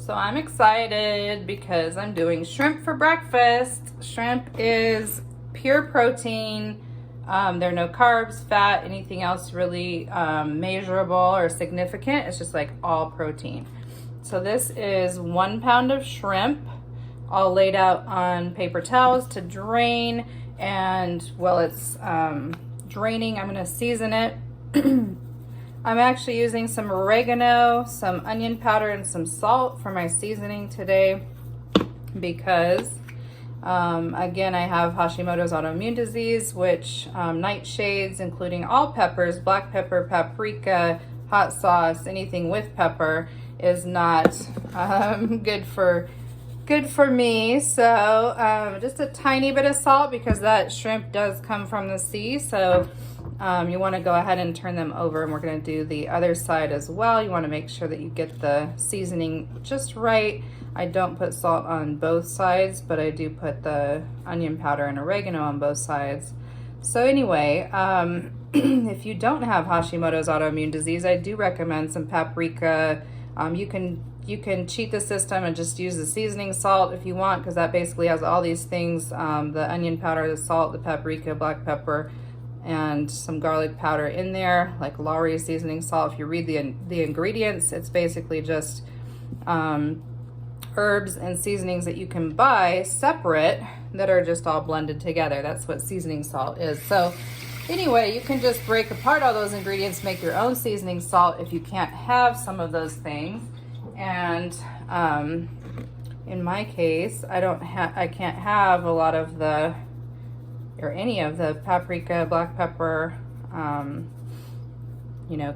So I'm excited because I'm doing shrimp for breakfast. Shrimp is pure protein. There are no carbs, fat, anything else really measurable or significant. It's just like all protein. So this is 1 pound of shrimp, all laid out on paper towels to drain. And while it's draining, I'm gonna season it. I'm actually using some oregano, some onion powder, and some salt for my seasoning today because, again, I have Hashimoto's autoimmune disease, which nightshades, including all peppers, black pepper, paprika, hot sauce, anything with pepper, is not good for me. So just a tiny bit of salt because that shrimp does come from the sea. So you want to go ahead and turn them over, and we're going to do the other side as well. You want to make sure that you get the seasoning just right. I don't put salt on both sides, but I do put the onion powder and oregano on both sides. So anyway, if you don't have Hashimoto's autoimmune disease, I do recommend some paprika. You can cheat the system and just use the seasoning salt if you want, because that basically has all these things, the onion powder, the salt, the paprika, black pepper, and some garlic powder in there, like Lowry seasoning salt. If you read the ingredients, it's basically just herbs and seasonings that you can buy separate that are just all blended together. That's what seasoning salt is. So anyway, you can just break apart all those ingredients, make your own seasoning salt if you can't have some of those things. And in my case, I can't have a lot of the or any of the paprika, black pepper,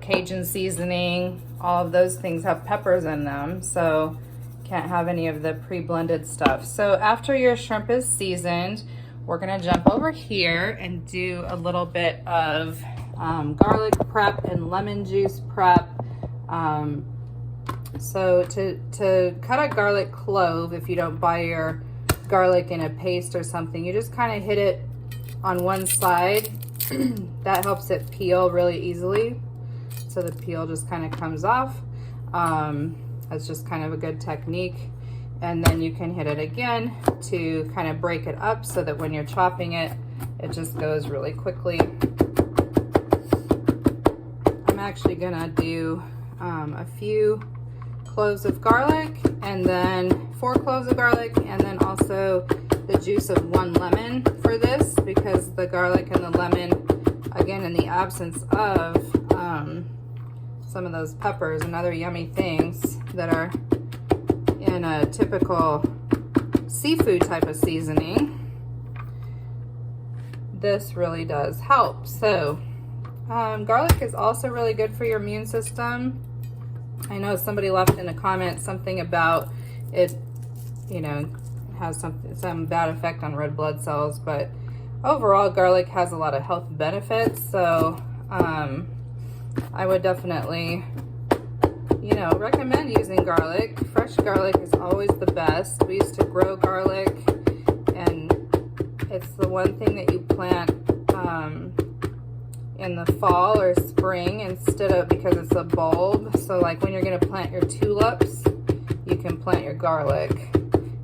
Cajun seasoning. All of those things have peppers in them, so can't have any of the pre-blended stuff. So after your shrimp is seasoned, we're gonna jump over here and do a little bit of garlic prep and lemon juice prep. So to cut a garlic clove, if you don't buy your garlic in a paste or something, you just kind of hit it on one side. That helps it peel really easily. So the peel just kind of comes off. That's just kind of a good technique. And then you can hit it again to kind of break it up so that when you're chopping it, it just goes really quickly. I'm actually gonna do a few cloves of garlic, and then 4 cloves of garlic, and then also the juice of 1 lemon for this, because the garlic and the lemon, again, in the absence of some of those peppers and other yummy things that are in a typical seafood type of seasoning, this really does help. So garlic is also really good for your immune system. I know somebody left in a comment something about it, has some bad effect on red blood cells, but overall garlic has a lot of health benefits. So I would definitely recommend using garlic. Fresh garlic is always the best. We used to grow garlic, and it's the one thing that you plant in the fall or spring instead of, because it's a bulb. So like when you're going to plant your tulips, you can plant your garlic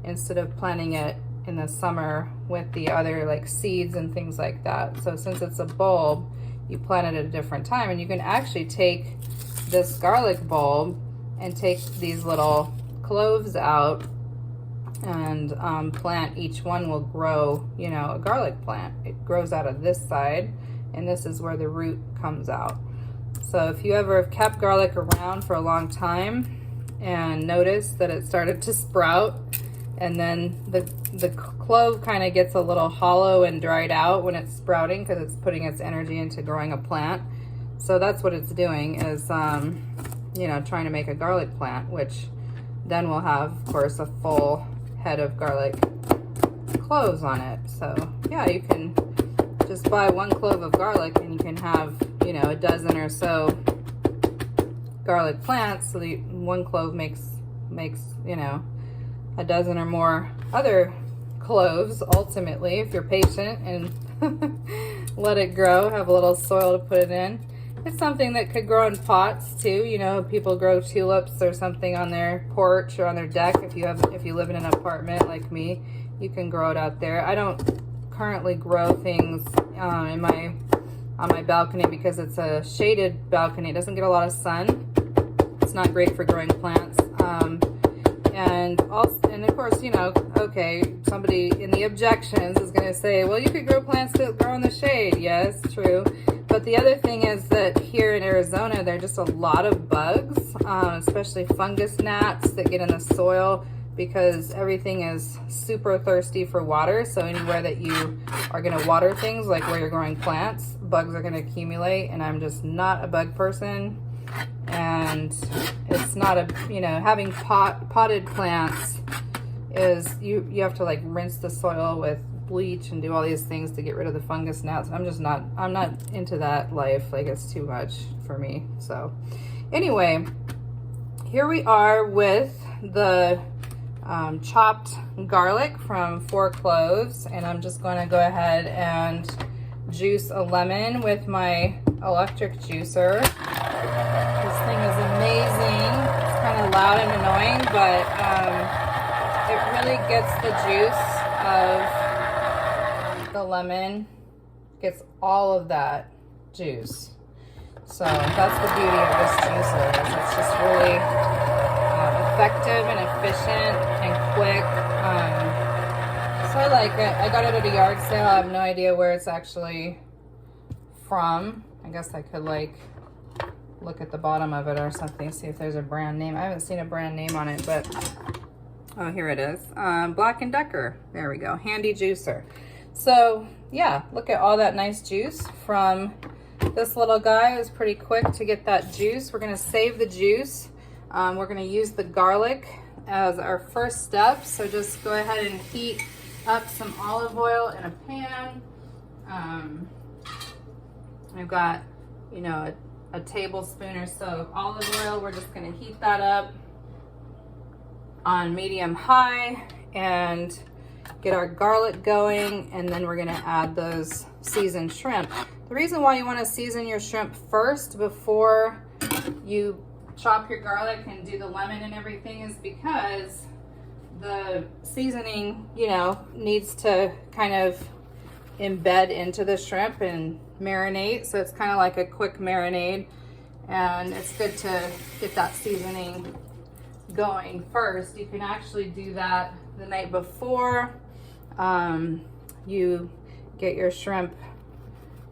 instead of planting it in the summer with the other like seeds and things like that. So since it's a bulb, you plant it at a different time, and you can actually take this garlic bulb and take these little cloves out and plant. Each one will grow, a garlic plant. It grows out of this side, and this is where the root comes out. So if you ever have kept garlic around for a long time and noticed that it started to sprout, and then the clove kind of gets a little hollow and dried out when it's sprouting because it's putting its energy into growing a plant. So that's what it's doing, is trying to make a garlic plant, which then will have, of course, a full head of garlic cloves on it. So yeah, you can just buy 1 clove of garlic and you can have, a dozen or so garlic plants. So the 1 clove makes a dozen or more other cloves, ultimately, if you're patient and let it grow, have a little soil to put it in. It's something that could grow in pots too. You know, people grow tulips or something on their porch or on their deck. If you live in an apartment like me, you can grow it out there. I don't currently grow things on my balcony because it's a shaded balcony. It doesn't get a lot of sun. It's not great for growing plants. And of course, you know, okay, somebody in the objections is going to say, well, you could grow plants that grow in the shade. Yes, true. But the other thing is that here in Arizona, there are just a lot of bugs, especially fungus gnats that get in the soil because everything is super thirsty for water. So anywhere that you are going to water things, like where you're growing plants, bugs are going to accumulate. And I'm just not a bug person. And it's not a, you know, having potted plants is you have to like rinse the soil with bleach and do all these things to get rid of the fungus gnats. I'm not into that life. Like, it's too much for me. So anyway, here we are with the chopped garlic from 4 cloves, and I'm just going to go ahead and juice a lemon with my electric juicer. This thing is amazing. It's kind of loud and annoying, but it really gets the juice of the lemon, gets all of that juice. So that's the beauty of this juicer, is it's just really effective and efficient and quick. So I like it. I got it at a yard sale. I have no idea where it's actually from. I guess I could like look at the bottom of it or something, see if there's a brand name. I haven't seen a brand name on it, but oh, here it is. Black & Decker. There we go. Handy juicer. So yeah, look at all that nice juice from this little guy. It was pretty quick to get that juice. We're going to save the juice. We're going to use the garlic as our first step. So just go ahead and heat up some olive oil in a pan. I've got, you know, a tablespoon or so of olive oil. We're just going to heat that up on medium high and get our garlic going, and then we're going to add those seasoned shrimp. The reason why you want to season your shrimp first before you chop your garlic and do the lemon and everything is because the seasoning, you know, needs to kind of embed into the shrimp and marinate. So it's kind of like a quick marinade, and it's good to get that seasoning going first. You can actually do that the night before you get your shrimp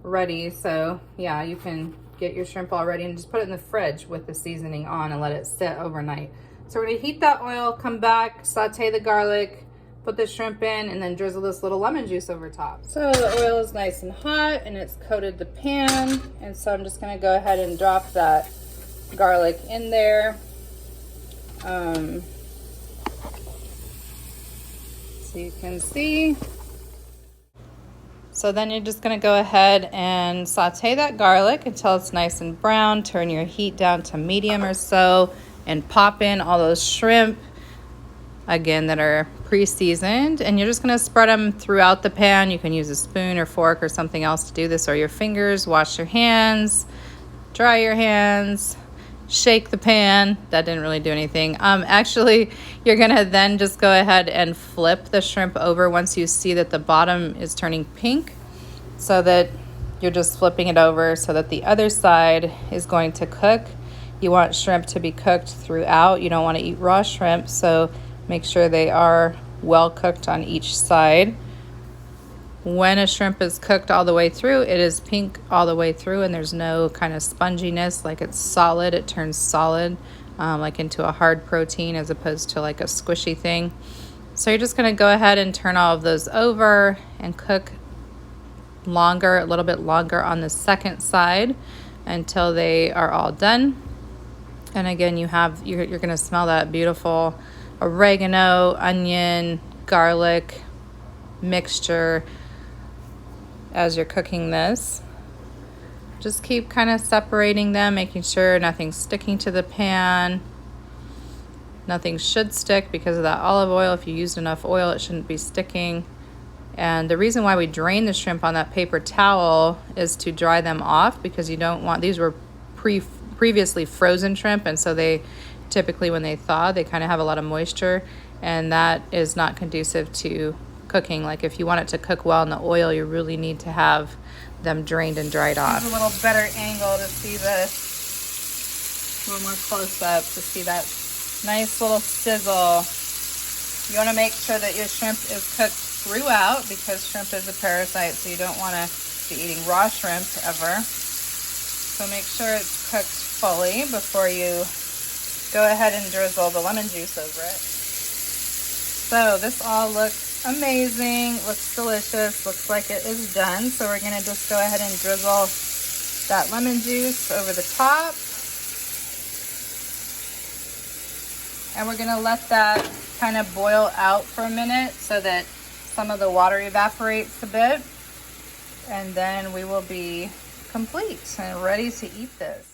ready. So yeah, you can get your shrimp all ready and just put it in the fridge with the seasoning on and let it sit overnight. So we're gonna heat that oil, come back, saute the garlic, put the shrimp in, and then drizzle this little lemon juice over top. So the oil is nice and hot and it's coated the pan. And so I'm just gonna go ahead and drop that garlic in there. So you can see. So then you're just gonna go ahead and saute that garlic until it's nice and brown. Turn your heat down to medium or so and pop in all those shrimp, again, that are pre-seasoned. And you're just gonna spread them throughout the pan. You can use a spoon or fork or something else to do this, or your fingers. Wash your hands, dry your hands, shake the pan. That didn't really do anything. Actually, you're gonna then just go ahead and flip the shrimp over once you see that the bottom is turning pink, so that you're just flipping it over so that the other side is going to cook. You want shrimp to be cooked throughout. You don't want to eat raw shrimp, so make sure they are well cooked on each side. When a shrimp is cooked all the way through, it is pink all the way through, and there's no kind of sponginess, like it's solid. It turns solid, like into a hard protein as opposed to like a squishy thing. So you're just gonna go ahead and turn all of those over and cook longer, a little bit longer on the second side until they are all done. And again, you're gonna smell that beautiful oregano, onion, garlic mixture as you're cooking this. Just keep kind of separating them, making sure nothing's sticking to the pan. Nothing should stick because of that olive oil. If you used enough oil, it shouldn't be sticking. And the reason why we drain the shrimp on that paper towel is to dry them off, because you don't want, these were previously frozen shrimp, and so they typically, when they thaw, they kind of have a lot of moisture, and that is not conducive to cooking. Like if you want it to cook well in the oil, you really need to have them drained and dried off. A little better angle to see this, a little more close up to see that nice little sizzle. You want to make sure that your shrimp is cooked throughout, because shrimp is a parasite, so you don't want to be eating raw shrimp ever. So make sure it's cooked fully before you go ahead and drizzle the lemon juice over it. So this all looks amazing, looks delicious, looks like it is done. So we're gonna just go ahead and drizzle that lemon juice over the top. And we're gonna let that kind of boil out for a minute so that some of the water evaporates a bit. And then we will be complete and ready to eat this.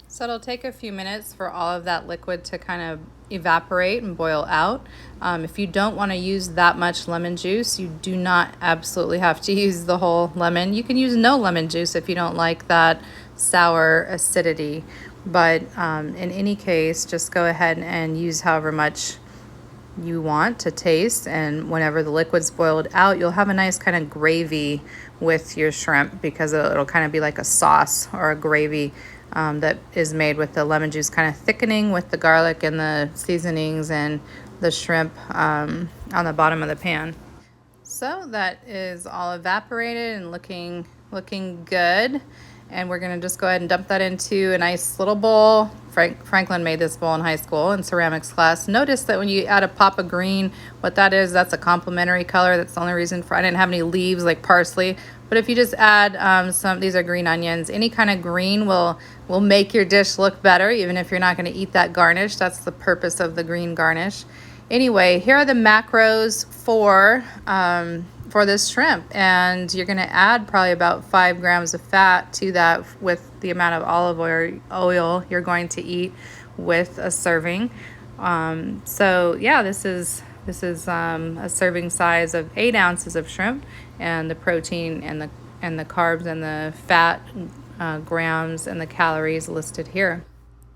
So it'll take a few minutes for all of that liquid to kind of evaporate and boil out. If you don't want to use that much lemon juice, you do not absolutely have to use the whole lemon. You can use no lemon juice if you don't like that sour acidity. But in any case, just go ahead and use however much you want to taste, and whenever the liquid's boiled out, you'll have a nice kind of gravy with your shrimp, because it'll kind of be like a sauce or a gravy that is made with the lemon juice kind of thickening with the garlic and the seasonings and the shrimp on the bottom of the pan. So that is all evaporated and looking good. And we're gonna just go ahead and dump that into a nice little bowl. Franklin made this bowl in high school in ceramics class. Notice that when you add a pop of green, what that is, that's a complementary color. That's the only reason I didn't have any leaves like parsley. But if you just add these are green onions, any kind of green will make your dish look better, even if you're not gonna eat that garnish. That's the purpose of the green garnish. Anyway, here are the macros for this shrimp, and you're going to add probably about 5 grams of fat to that with the amount of olive oil you're going to eat with a serving. So yeah, this is a serving size of 8 ounces of shrimp, and the protein and the carbs and the fat grams and the calories listed here.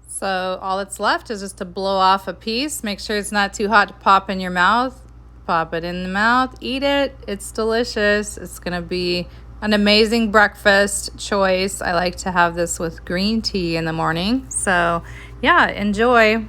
So all that's left is just to blow off a piece. Make sure it's not too hot to pop in your mouth. Pop it in the mouth, eat it. It's delicious. It's gonna be an amazing breakfast choice. I like to have this with green tea in the morning. So yeah, enjoy.